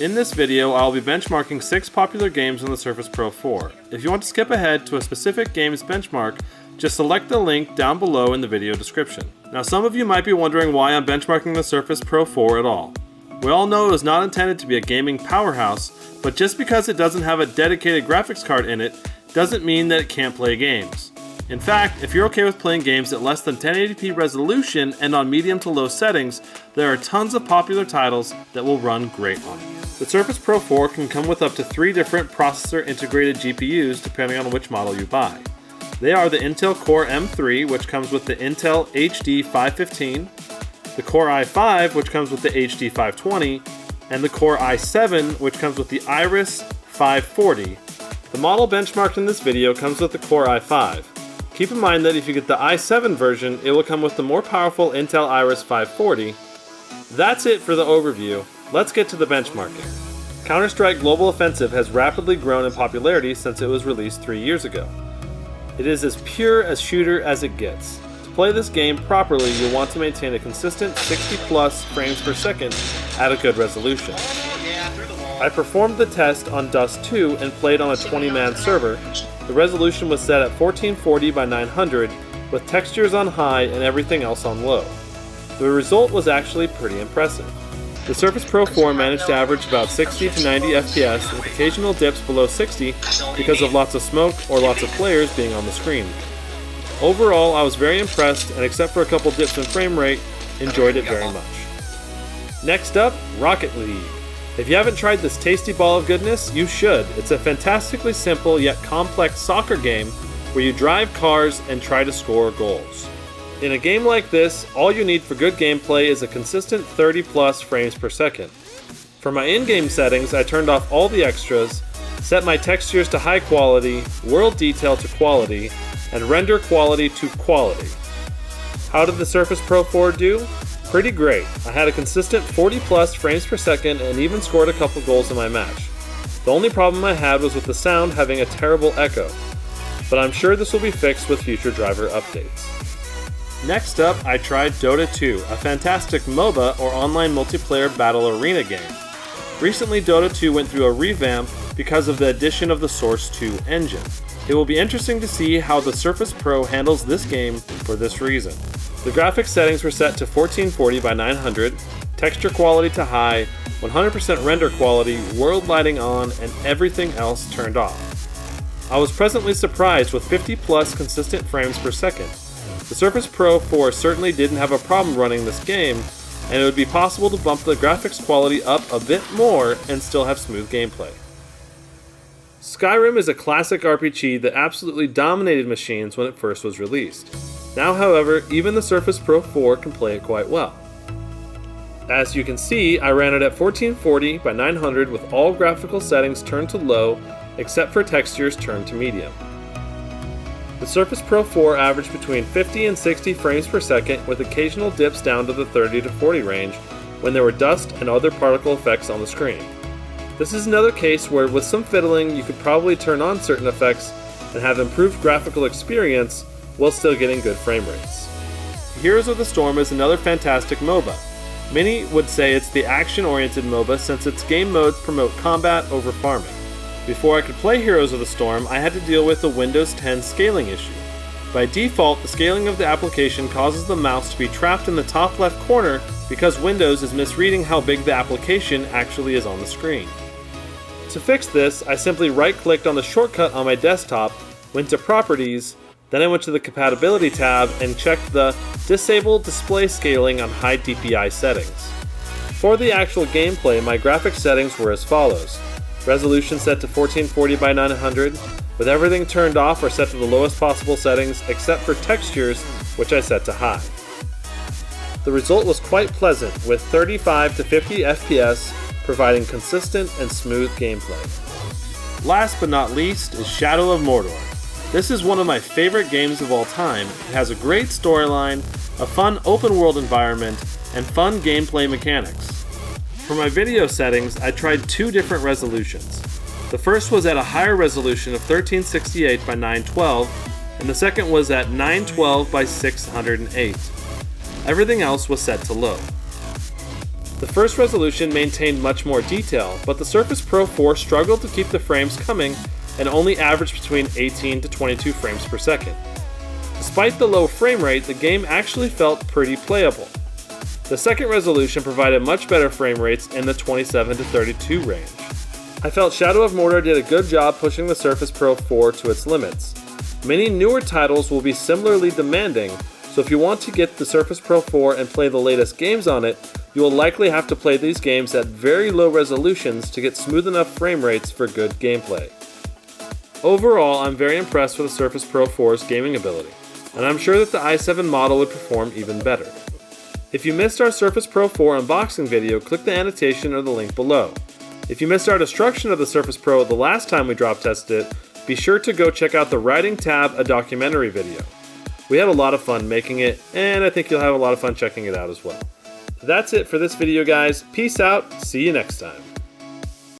In this video, I'll be benchmarking 6 popular games on the Surface Pro 4. If you want to skip ahead to a specific game's benchmark, just select the link down below in the video description. Now some of you might be wondering why I'm benchmarking the Surface Pro 4 at all. We all know it was not intended to be a gaming powerhouse, but just because it doesn't have a dedicated graphics card in it, doesn't mean that it can't play games. In fact, if you're okay with playing games at less than 1080p resolution and on medium to low settings, there are tons of popular titles that will run great on it. The Surface Pro 4 can come with up to 3 different processor integrated GPUs depending on which model you buy. They are the Intel Core M3, which comes with the Intel HD 515, the Core i5, which comes with the HD 520, and the Core i7, which comes with the Iris 540. The model benchmarked in this video comes with the Core i5. Keep in mind that if you get the i7 version, it will come with the more powerful Intel Iris 540. That's it for the overview. Let's get to the benchmarking. Counter-Strike Global Offensive has rapidly grown in popularity since it was released 3 years ago. It is as pure a shooter as it gets. To play this game properly, you'll want to maintain a consistent 60 plus frames per second at a good resolution. I performed the test on Dust 2 and played on a 20-man server. The resolution was set at 1440 by 900 with textures on high and everything else on low. The result was actually pretty impressive. The Surface Pro 4 managed to average about 60 to 90 FPS with occasional dips below 60 because of lots of smoke or lots of players being on the screen. Overall, I was very impressed and except for a couple dips in frame rate, enjoyed it very much. Next up, Rocket League. If you haven't tried this tasty ball of goodness, you should. It's a fantastically simple yet complex soccer game where you drive cars and try to score goals. In a game like this, all you need for good gameplay is a consistent 30 plus frames per second. For my in-game settings, I turned off all the extras, set my textures to high quality, world detail to quality, and render quality to quality. How did the Surface Pro 4 do? Pretty great. I had a consistent 40 plus frames per second and even scored a couple goals in my match. The only problem I had was with the sound having a terrible echo, but I'm sure this will be fixed with future driver updates. Next up, I tried Dota 2, a fantastic MOBA or online multiplayer battle arena game. Recently, Dota 2 went through a revamp because of the addition of the Source 2 engine. It will be interesting to see how the Surface Pro handles this game for this reason. The graphics settings were set to 1440 by 900, texture quality to high, 100% render quality, world lighting on, and everything else turned off. I was pleasantly surprised with 50 plus consistent frames per second. The Surface Pro 4 certainly didn't have a problem running this game, and it would be possible to bump the graphics quality up a bit more and still have smooth gameplay. Skyrim is a classic RPG that absolutely dominated machines when it first was released. Now, however, even the Surface Pro 4 can play it quite well. As you can see, I ran it at 1440 by 900 with all graphical settings turned to low, except for textures turned to medium. The Surface Pro 4 averaged between 50 and 60 frames per second with occasional dips down to the 30 to 40 range when there were dust and other particle effects on the screen. This is another case where with some fiddling you could probably turn on certain effects and have improved graphical experience while still getting good frame rates. Heroes of the Storm is another fantastic MOBA. Many would say it's the action-oriented MOBA since its game modes promote combat over farming. Before I could play Heroes of the Storm, I had to deal with the Windows 10 scaling issue. By default, the scaling of the application causes the mouse to be trapped in the top left corner because Windows is misreading how big the application actually is on the screen. To fix this, I simply right-clicked on the shortcut on my desktop, went to Properties, then I went to the Compatibility tab and checked the Disable Display Scaling on High DPI settings. For the actual gameplay, my graphics settings were as follows. Resolution set to 1440 by 900, with everything turned off or set to the lowest possible settings except for textures, which I set to high. The result was quite pleasant, with 35 to 50 FPS, providing consistent and smooth gameplay. Last but not least is Shadow of Mordor. This is one of my favorite games of all time. It has a great storyline, a fun open world environment, and fun gameplay mechanics. For my video settings, I tried 2 different resolutions. The first was at a higher resolution of 1368 by 912, and the second was at 912 by 608. Everything else was set to low. The first resolution maintained much more detail, but the Surface Pro 4 struggled to keep the frames coming and only averaged between 18 to 22 frames per second. Despite the low frame rate, the game actually felt pretty playable. The second resolution provided much better frame rates in the 27 to 32 range. I felt Shadow of Mordor did a good job pushing the Surface Pro 4 to its limits. Many newer titles will be similarly demanding, so if you want to get the Surface Pro 4 and play the latest games on it, you will likely have to play these games at very low resolutions to get smooth enough frame rates for good gameplay. Overall, I'm very impressed with the Surface Pro 4's gaming ability, and I'm sure that the i7 model would perform even better. If you missed our Surface Pro 4 unboxing video, click the annotation or the link below. If you missed our destruction of the Surface Pro the last time we drop tested it, be sure to go check out the Writing Tab, a documentary video. We had a lot of fun making it, and I think you'll have a lot of fun checking it out as well. That's it for this video, guys. Peace out, see you next time.